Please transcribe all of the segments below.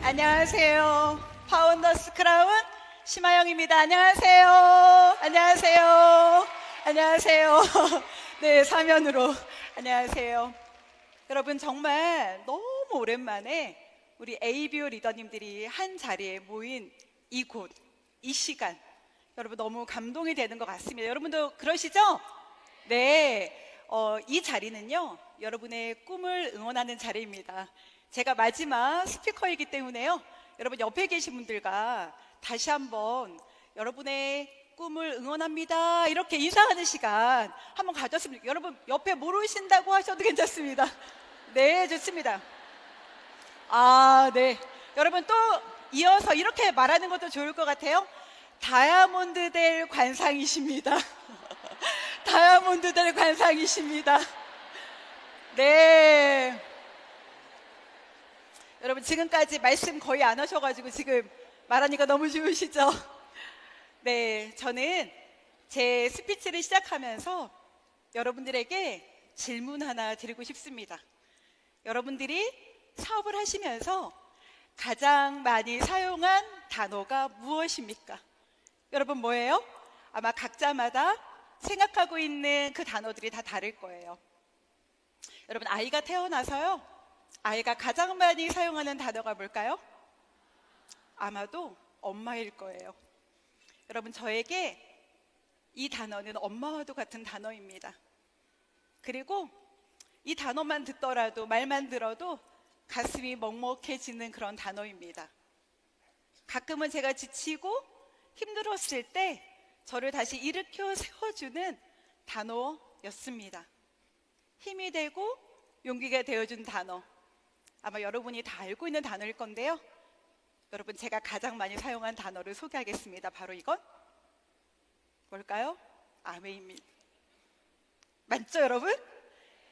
안녕하세요. 파운더스 크라운 심하영입니다. 안녕하세요. 안녕하세요. 안녕하세요. 네, 사면으로 안녕하세요. 여러분, 정말 너무 오랜만에 우리 ABO 리더님들이 한 자리에 모인 이곳, 이 시간, 여러분 너무 감동이 되는 것 같습니다. 여러분도 그러시죠? 네, 이 자리는요, 여러분의 꿈을 응원하는 자리입니다. 제가 마지막 스피커이기 때문에요, 여러분 옆에 계신 분들과 다시 한번 여러분의 꿈을 응원합니다 이렇게 인사하는 시간 한번 가졌으면, 여러분 옆에 모르신다고 하셔도 괜찮습니다. 네, 좋습니다. 네, 여러분 또 이어서 이렇게 말하는 것도 좋을 것 같아요. 다이아몬드 될 관상이십니다. 다이아몬드 될 관상이십니다. 네, 여러분 지금까지 말씀 거의 안 하셔가지고 지금 말하니까 너무 좋으시죠? 네, 저는 제 스피치를 시작하면서 여러분들에게 질문 하나 드리고 싶습니다. 여러분들이 사업을 하시면서 가장 많이 사용한 단어가 무엇입니까? 여러분 뭐예요? 아마 각자마다 생각하고 있는 그 단어들이 다 다를 거예요. 여러분, 아이가 태어나서요, 아이가 가장 많이 사용하는 단어가 뭘까요? 아마도 엄마일 거예요. 여러분, 저에게 이 단어는 엄마와도 같은 단어입니다. 그리고 이 단어만 듣더라도, 말만 들어도 가슴이 먹먹해지는 그런 단어입니다. 가끔은 제가 지치고 힘들었을 때 저를 다시 일으켜 세워주는 단어였습니다. 힘이 되고 용기가 되어준 단어, 아마 여러분이 다 알고 있는 단어일 건데요, 여러분 제가 가장 많이 사용한 단어를 소개하겠습니다. 바로 이건 뭘까요? 아메입니다. 맞죠, 여러분?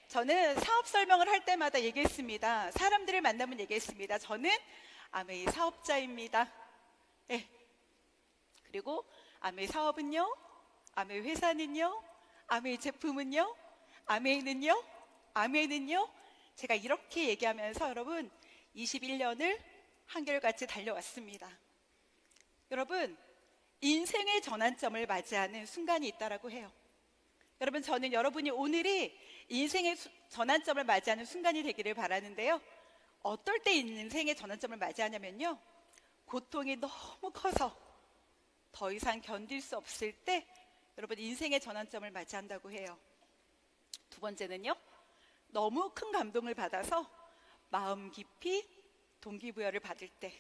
저는 사업 설명을 할 때마다 얘기했습니다. 사람들을 만나면 얘기했습니다. 저는 아메이 사업자입니다. 네. 그리고 아메이 사업은요, 아메이 회사는요, 아메이 제품은요, 아메이는요, 아메이는요, 제가 이렇게 얘기하면서 여러분 21년을 한결같이 달려왔습니다. 여러분, 인생의 전환점을 맞이하는 순간이 있다라고 해요. 여러분, 저는 여러분이 오늘이 인생의 전환점을 맞이하는 순간이 되기를 바라는데요, 어떨 때 인생의 전환점을 맞이하냐면요, 고통이 너무 커서 더 이상 견딜 수 없을 때 여러분 인생의 전환점을 맞이한다고 해요. 두 번째는요, 너무 큰 감동을 받아서 마음 깊이 동기부여를 받을 때,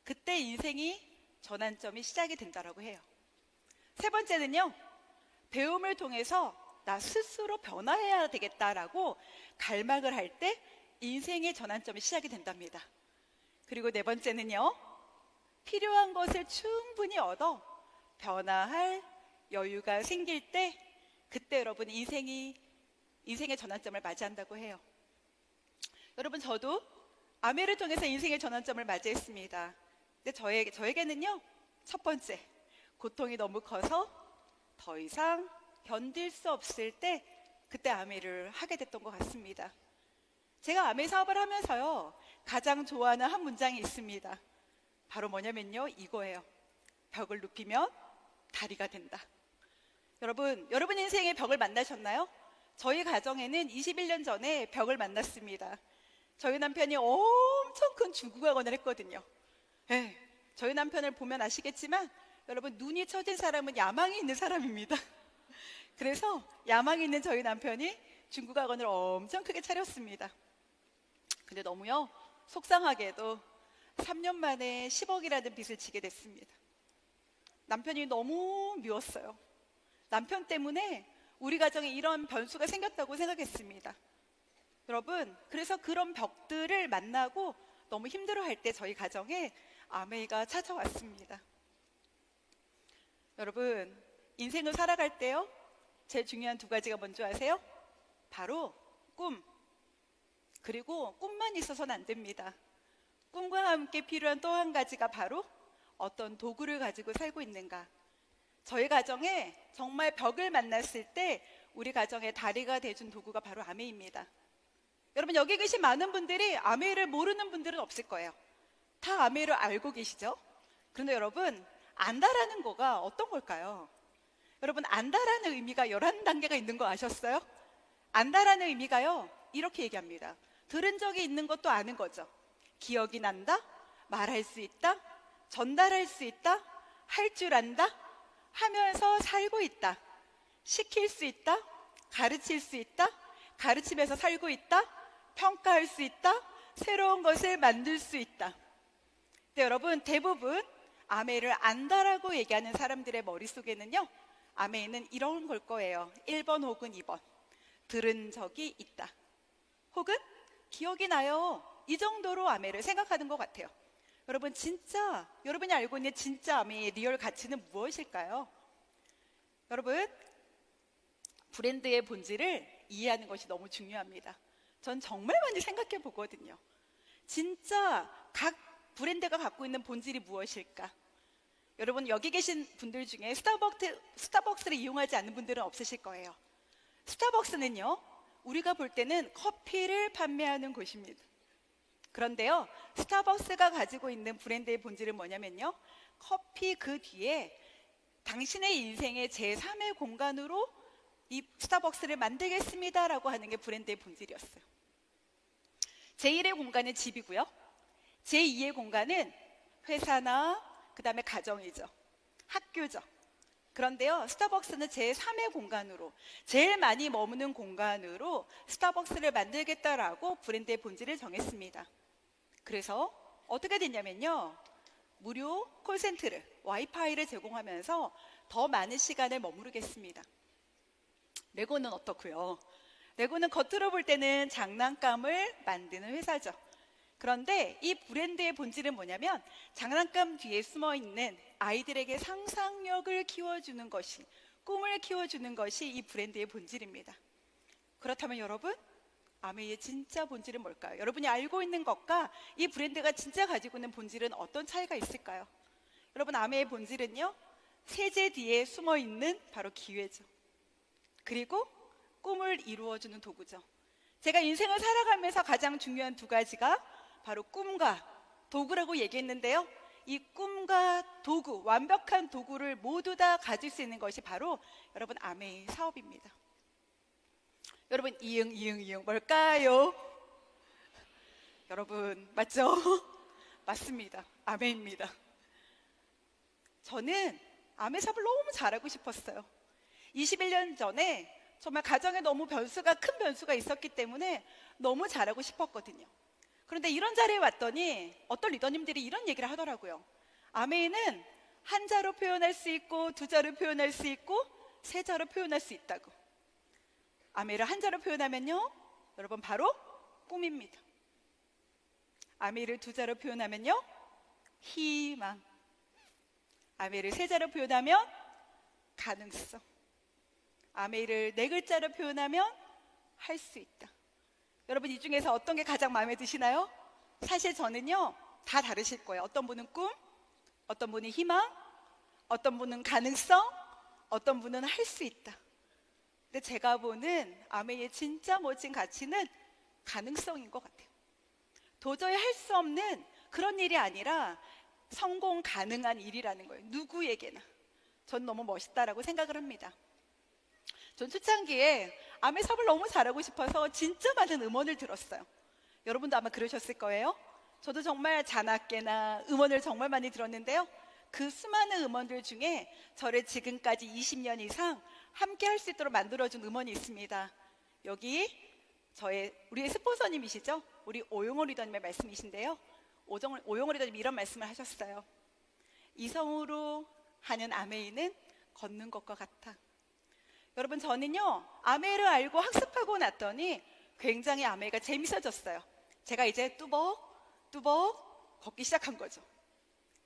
그때 인생이 전환점이 시작이 된다라고 해요. 세 번째는요, 배움을 통해서 나 스스로 변화해야 되겠다라고 갈망을 할 때 인생의 전환점이 시작이 된답니다. 그리고 네 번째는요, 필요한 것을 충분히 얻어 변화할 여유가 생길 때, 그때 여러분 인생의 전환점을 맞이한다고 해요. 여러분, 저도 아메를 통해서 인생의 전환점을 맞이했습니다. 근데 저에게는요, 첫 번째, 고통이 너무 커서 더 이상 견딜 수 없을 때, 그때 아메를 하게 됐던 것 같습니다. 제가 아메 사업을 하면서요, 가장 좋아하는 한 문장이 있습니다. 바로 뭐냐면요, 이거예요. 벽을 눕히면 다리가 된다. 여러분 인생의 벽을 만나셨나요? 저희 가정에는 21년 전에 벽을 만났습니다. 저희 남편이 엄청 큰 중국어학원을 했거든요. 네, 저희 남편을 보면 아시겠지만 여러분, 눈이 처진 사람은 야망이 있는 사람입니다. 그래서 야망이 있는 저희 남편이 중국어학원을 엄청 크게 차렸습니다. 근데 너무요, 속상하게도 3년 만에 10억이라는 빚을 지게 됐습니다. 남편이 너무 미웠어요. 남편 때문에 우리 가정에 이런 변수가 생겼다고 생각했습니다. 여러분, 그래서 그런 벽들을 만나고 너무 힘들어할 때 저희 가정에 아메이가 찾아왔습니다. 여러분, 인생을 살아갈 때요, 제일 중요한 두 가지가 뭔지 아세요? 바로 꿈, 그리고 꿈만 있어서는 안 됩니다. 꿈과 함께 필요한 또 한 가지가 바로 어떤 도구를 가지고 살고 있는가. 저희 가정에 정말 벽을 만났을 때 우리 가정의 다리가 돼준 도구가 바로 아메입니다. 여러분, 여기 계신 많은 분들이 아메를 모르는 분들은 없을 거예요. 다 아메이를 알고 계시죠? 그런데 여러분, 안다라는 거가 어떤 걸까요? 여러분, 안다라는 의미가 11단계가 있는 거 아셨어요? 안다라는 의미가요, 이렇게 얘기합니다. 들은 적이 있는 것도 아는 거죠. 기억이 난다, 말할 수 있다, 전달할 수 있다, 할 줄 안다, 하면서 살고 있다, 시킬 수 있다, 가르칠 수 있다, 가르치면서 살고 있다, 평가할 수 있다, 새로운 것을 만들 수 있다. 근데 여러분, 대부분 아메이를 안다라고 얘기하는 사람들의 머릿속에는요, 아메이는 이런 걸 거예요. 1번 혹은 2번. 들은 적이 있다. 혹은 기억이 나요. 이 정도로 아메이를 생각하는 것 같아요. 여러분, 진짜 여러분이 알고 있는 진짜 아메이의 리얼 가치는 무엇일까요? 여러분, 브랜드의 본질을 이해하는 것이 너무 중요합니다. 전 정말 많이 생각해 보거든요. 진짜 각 브랜드가 갖고 있는 본질이 무엇일까? 여러분, 여기 계신 분들 중에 스타벅스를 이용하지 않는 분들은 없으실 거예요. 스타벅스는요, 우리가 볼 때는 커피를 판매하는 곳입니다. 그런데요, 스타벅스가 가지고 있는 브랜드의 본질은 뭐냐면요, 커피 그 뒤에 당신의 인생의 제3의 공간으로 이 스타벅스를 만들겠습니다라고 하는 게 브랜드의 본질이었어요. 제1의 공간은 집이고요, 제2의 공간은 회사나 그 다음에 가정이죠. 학교죠. 그런데요, 스타벅스는 제3의 공간으로, 제일 많이 머무는 공간으로 스타벅스를 만들겠다라고 브랜드의 본질을 정했습니다. 그래서 어떻게 됐냐면요, 무료 콜센터를, 와이파이를 제공하면서 더 많은 시간을 머무르겠습니다. 레고는 어떻고요? 레고는 겉으로 볼 때는 장난감을 만드는 회사죠. 그런데 이 브랜드의 본질은 뭐냐면, 장난감 뒤에 숨어있는 아이들에게 상상력을 키워주는 것이, 꿈을 키워주는 것이 이 브랜드의 본질입니다. 그렇다면 여러분, 아메이의 진짜 본질은 뭘까요? 여러분이 알고 있는 것과 이 브랜드가 진짜 가지고 있는 본질은 어떤 차이가 있을까요? 여러분, 아메이의 본질은요, 세제 뒤에 숨어있는 바로 기회죠. 그리고 꿈을 이루어주는 도구죠. 제가 인생을 살아가면서 가장 중요한 두 가지가 바로 꿈과 도구라고 얘기했는데요, 이 꿈과 도구, 완벽한 도구를 모두 다 가질 수 있는 것이 바로 여러분, 아메이 사업입니다. 여러분, 이응 뭘까요? 여러분, 맞죠? 맞습니다. 아메입니다. 저는 아메 사업을 너무 잘하고 싶었어요. 21년 전에 정말 가정에 너무 큰 변수가 있었기 때문에 너무 잘하고 싶었거든요. 그런데 이런 자리에 왔더니 어떤 리더님들이 이런 얘기를 하더라고요. 아메이는 한 자로 표현할 수 있고, 두 자로 표현할 수 있고, 세 자로 표현할 수 있다고. 아메이를 한 자로 표현하면요, 여러분, 바로 꿈입니다. 아메이를 두 자로 표현하면요, 희망. 아메이를 세 자로 표현하면 가능성. 아메이를 네 글자로 표현하면 할 수 있다. 여러분, 이 중에서 어떤 게 가장 마음에 드시나요? 사실 저는요, 다 다르실 거예요. 어떤 분은 꿈, 어떤 분은 희망, 어떤 분은 가능성, 어떤 분은 할 수 있다. 근데 제가 보는 아메이의 진짜 멋진 가치는 가능성인 것 같아요. 도저히 할 수 없는 그런 일이 아니라 성공 가능한 일이라는 거예요. 누구에게나. 전 너무 멋있다라고 생각을 합니다. 전 초창기에 아메 사업을 너무 잘하고 싶어서 진짜 많은 음원을 들었어요. 여러분도 아마 그러셨을 거예요. 저도 정말 자나깨나 음원을 정말 많이 들었는데요, 그 수많은 음원들 중에 저를 지금까지 20년 이상 함께 할 수 있도록 만들어준 음원이 있습니다. 여기 우리의 스폰서님이시죠? 우리 오용호 리더님의 말씀이신데요, 오용호 리더님이 이런 말씀을 하셨어요. 이성으로 하는 아메이는 걷는 것과 같아. 여러분, 저는요, 아메이를 알고 학습하고 났더니 굉장히 아메이가 재밌어졌어요. 제가 이제 뚜벅뚜벅 걷기 시작한 거죠.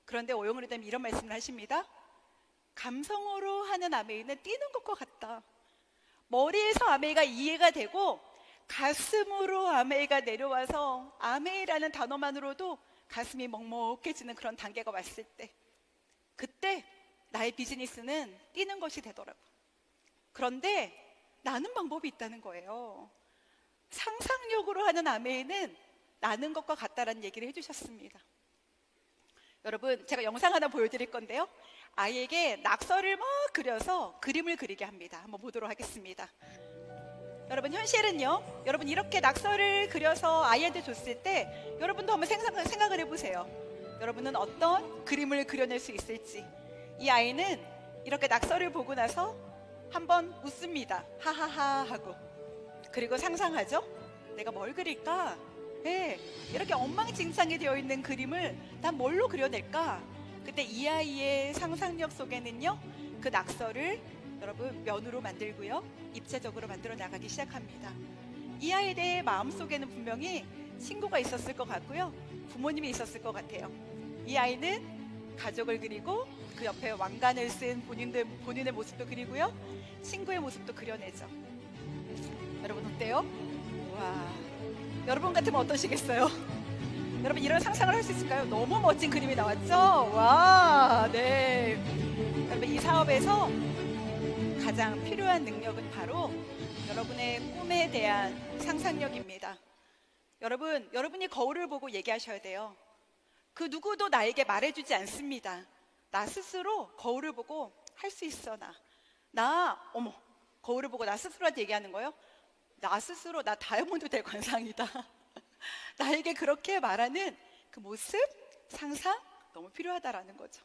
그런데 오용호 리더님이 이런 말씀을 하십니다. 감성으로 하는 아메이는 뛰는 것과 같다. 머리에서 아메이가 이해가 되고 가슴으로 아메이가 내려와서 아메이라는 단어만으로도 가슴이 먹먹해지는 그런 단계가 왔을 때, 그때 나의 비즈니스는 뛰는 것이 되더라고요. 그런데 나는 방법이 있다는 거예요. 상상력으로 하는 아메이는 나는 것과 같다라는 얘기를 해주셨습니다. 여러분, 제가 영상 하나 보여드릴 건데요. 아이에게 낙서를 막 그려서 그림을 그리게 합니다. 한번 보도록 하겠습니다. 여러분, 현실은요, 여러분 이렇게 낙서를 그려서 아이한테 줬을 때 여러분도 한번 생각을 해보세요. 여러분은 어떤 그림을 그려낼 수 있을지. 이 아이는 이렇게 낙서를 보고 나서 한번 웃습니다. 하하하 하고. 그리고 상상하죠. 내가 뭘 그릴까? 네, 이렇게 엉망진창이 되어 있는 그림을 난 뭘로 그려낼까? 그때 이 아이의 상상력 속에는요, 그 낙서를 여러분 면으로 만들고요, 입체적으로 만들어 나가기 시작합니다. 이 아이의 마음속에는 분명히 친구가 있었을 것 같고요, 부모님이 있었을 것 같아요. 이 아이는 가족을 그리고 그 옆에 왕관을 쓴 본인의 모습도 그리고요, 친구의 모습도 그려내죠. 여러분 어때요? 와, 여러분 같으면 어떠시겠어요? 여러분 이런 상상을 할 수 있을까요? 너무 멋진 그림이 나왔죠? 와, 네. 여러분 이 사업에서 가장 필요한 능력은 바로 여러분의 꿈에 대한 상상력입니다. 여러분, 여러분이 거울을 보고 얘기하셔야 돼요. 그 누구도 나에게 말해주지 않습니다. 나 스스로 거울을 보고 할 수 있어, 어머, 거울을 보고 나 스스로한테 얘기하는 거예요? 나 스스로 나 다이아몬드 될 관상이다. 나에게 그렇게 말하는 그 모습, 상상 너무 필요하다라는 거죠.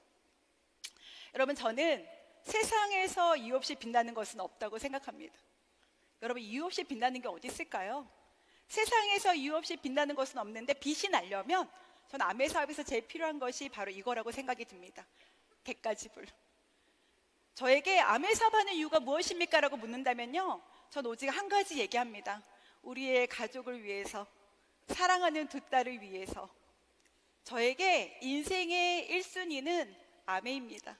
여러분, 저는 세상에서 이유 없이 빛나는 것은 없다고 생각합니다. 여러분, 이유 없이 빛나는 게 어디 있을까요? 세상에서 이유 없이 빛나는 것은 없는데, 빛이 나려면 저는 아메 사업에서 제일 필요한 것이 바로 이거라고 생각이 듭니다. 객가지불. 저에게 아메 사업하는 이유가 무엇입니까? 라고 묻는다면요, 전 오직 한 가지 얘기합니다. 우리의 가족을 위해서, 사랑하는 두 딸을 위해서. 저에게 인생의 1순위는 아메입니다.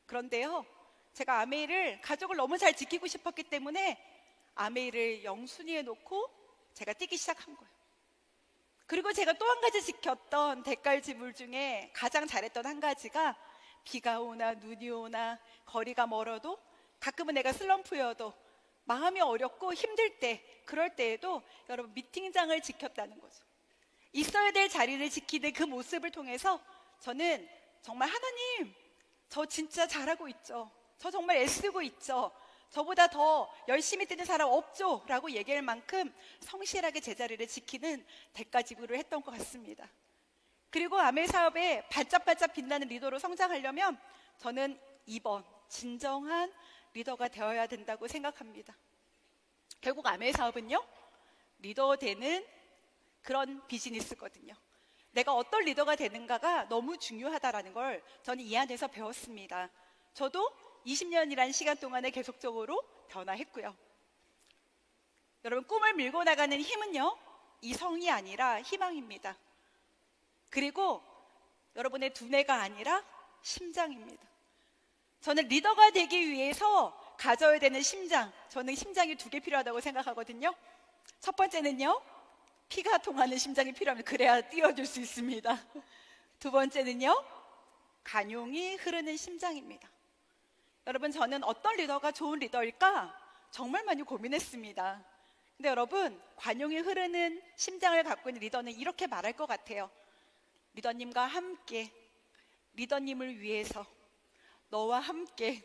그런데요, 제가 아메이를 가족을 너무 잘 지키고 싶었기 때문에 아메이를 0순위에 놓고 제가 뛰기 시작한 거예요. 그리고 제가 또 한 가지 지켰던 대깔지불 중에 가장 잘했던 한 가지가, 비가 오나 눈이 오나 거리가 멀어도, 가끔은 내가 슬럼프여도, 마음이 어렵고 힘들 때, 그럴 때에도 여러분 미팅장을 지켰다는 거죠. 있어야 될 자리를 지키는 그 모습을 통해서 저는 정말, 하나님, 저 진짜 잘하고 있죠. 저 정말 애쓰고 있죠. 저보다 더 열심히 뛰는 사람 없죠? 라고 얘기할 만큼 성실하게 제자리를 지키는 대가지불을 했던 것 같습니다. 그리고 아메 사업에 반짝반짝 빛나는 리더로 성장하려면 저는 2번, 진정한 리더가 되어야 된다고 생각합니다. 결국 아메 사업은요, 리더 되는 그런 비즈니스거든요. 내가 어떤 리더가 되는가가 너무 중요하다는 걸 저는 이 안에서 배웠습니다. 저도 20년이라는 시간 동안에 계속적으로 변화했고요. 여러분, 꿈을 밀고 나가는 힘은요, 이성이 아니라 희망입니다. 그리고 여러분의 두뇌가 아니라 심장입니다. 저는 리더가 되기 위해서 가져야 되는 심장, 저는 심장이 2개 필요하다고 생각하거든요. 첫 번째는요, 피가 통하는 심장이 필요합니다. 그래야 뛰어줄 수 있습니다. 두 번째는요, 관용이 흐르는 심장입니다. 여러분, 저는 어떤 리더가 좋은 리더일까 정말 많이 고민했습니다. 근데 여러분, 관용이 흐르는 심장을 갖고 있는 리더는 이렇게 말할 것 같아요. 리더님과 함께, 리더님을 위해서, 너와 함께,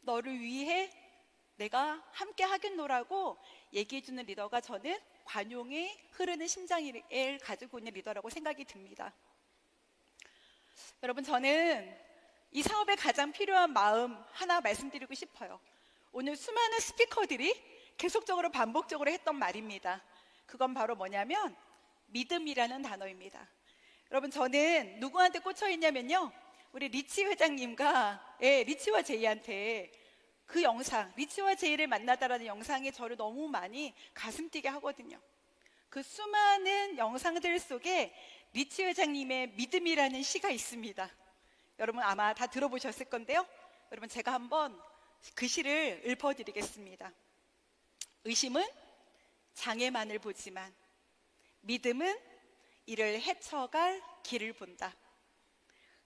너를 위해 내가 함께 하겠노라고 얘기해주는 리더가 저는 관용이 흐르는 심장을 가지고 있는 리더라고 생각이 듭니다. 여러분, 저는 이 사업에 가장 필요한 마음 하나 말씀드리고 싶어요. 오늘 수많은 스피커들이 계속적으로 반복적으로 했던 말입니다. 그건 바로 뭐냐면 믿음이라는 단어입니다. 여러분, 저는 누구한테 꽂혀 있냐면요, 우리 리치 회장님과 리치와 제이한테 그 영상, 리치와 제이를 만나다라는 영상이 저를 너무 많이 가슴 뛰게 하거든요. 그 수많은 영상들 속에 리치 회장님의 믿음이라는 시가 있습니다. 여러분 아마 다 들어보셨을 건데요, 여러분 제가 한번 그 시를 읊어드리겠습니다. 의심은 장애만을 보지만 믿음은 이를 헤쳐갈 길을 본다.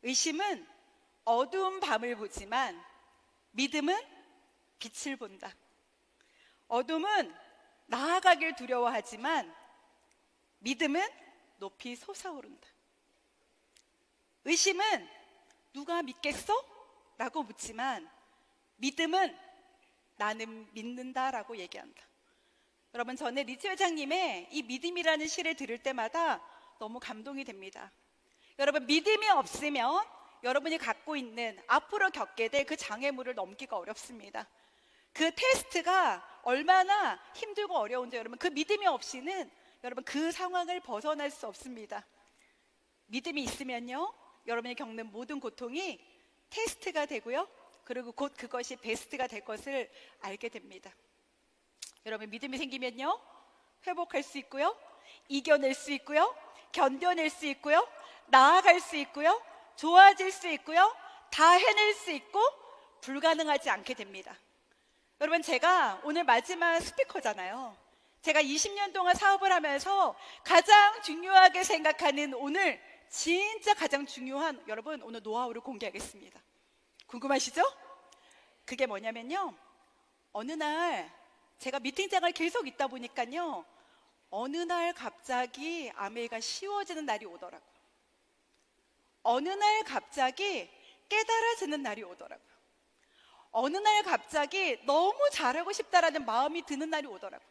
의심은 어두운 밤을 보지만 믿음은 빛을 본다. 어둠은 나아가길 두려워하지만 믿음은 높이 솟아오른다. 의심은 누가 믿겠어? 라고 묻지만 믿음은 나는 믿는다라고 얘기한다. 여러분, 저는 리츠 회장님의 이 믿음이라는 시를 들을 때마다 너무 감동이 됩니다. 여러분, 믿음이 없으면 여러분이 갖고 있는 앞으로 겪게 될 그 장애물을 넘기가 어렵습니다. 그 테스트가 얼마나 힘들고 어려운지 여러분, 그 믿음이 없이는 여러분 그 상황을 벗어날 수 없습니다. 믿음이 있으면요, 여러분이 겪는 모든 고통이 테스트가 되고요, 그리고 곧 그것이 베스트가 될 것을 알게 됩니다. 여러분, 믿음이 생기면요, 회복할 수 있고요, 이겨낼 수 있고요, 견뎌낼 수 있고요, 나아갈 수 있고요, 좋아질 수 있고요, 다 해낼 수 있고 불가능하지 않게 됩니다. 여러분, 제가 오늘 마지막 스피커잖아요. 제가 20년 동안 사업을 하면서 가장 중요하게 생각하는 오늘 진짜 가장 중요한 여러분 오늘 노하우를 공개하겠습니다. 궁금하시죠? 그게 뭐냐면요, 어느 날 제가 미팅장을 계속 있다 보니까요, 어느 날 갑자기 아메이가 쉬워지는 날이 오더라고요. 어느 날 갑자기 깨달아지는 날이 오더라고요. 어느 날 갑자기 너무 잘하고 싶다라는 마음이 드는 날이 오더라고요.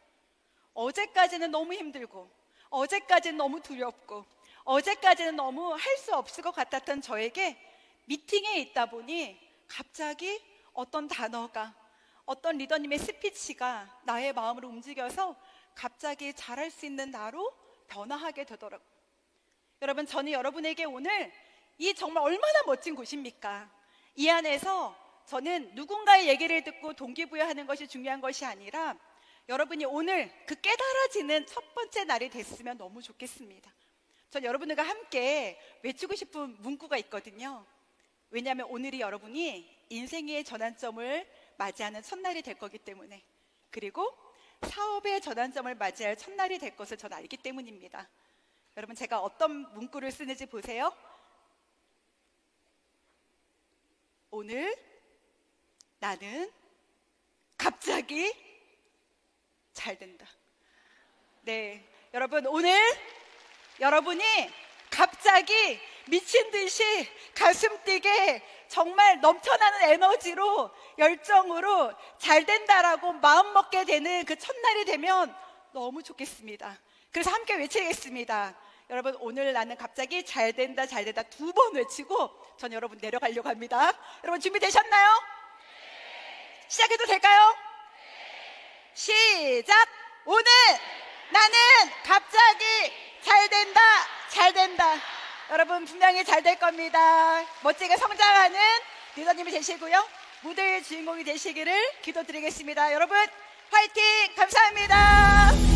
어제까지는 너무 힘들고, 어제까지는 너무 두렵고, 어제까지는 너무 할 수 없을 것 같았던 저에게 미팅에 있다 보니 갑자기 어떤 단어가, 어떤 리더님의 스피치가 나의 마음을 움직여서 갑자기 잘할 수 있는 나로 변화하게 되더라고요. 여러분, 저는 여러분에게 오늘 이 정말 얼마나 멋진 곳입니까? 이 안에서 저는 누군가의 얘기를 듣고 동기부여하는 것이 중요한 것이 아니라 여러분이 오늘 그 깨달아지는 첫 번째 날이 됐으면 너무 좋겠습니다. 전 여러분들과 함께 외치고 싶은 문구가 있거든요. 왜냐하면 오늘이 여러분이 인생의 전환점을 맞이하는 첫날이 될 거기 때문에, 그리고 사업의 전환점을 맞이할 첫날이 될 것을 저는 알기 때문입니다. 여러분, 제가 어떤 문구를 쓰는지 보세요. 오늘 나는 갑자기 잘 된다. 네, 여러분, 오늘 여러분이 갑자기 미친 듯이 가슴 뛰게 정말 넘쳐나는 에너지로, 열정으로 잘 된다라고 마음 먹게 되는 그 첫날이 되면 너무 좋겠습니다. 그래서 함께 외치겠습니다. 여러분, 오늘 나는 갑자기 잘 된다, 잘 된다 2번 외치고 전 여러분 내려가려고 합니다. 여러분, 준비되셨나요? 시작해도 될까요? 시작! 오늘 나는 갑자기 잘 된다, 잘 된다. 여러분, 분명히 잘 될 겁니다. 멋지게 성장하는 리더님이 되시고요, 무대의 주인공이 되시기를 기도드리겠습니다. 여러분, 화이팅! 감사합니다.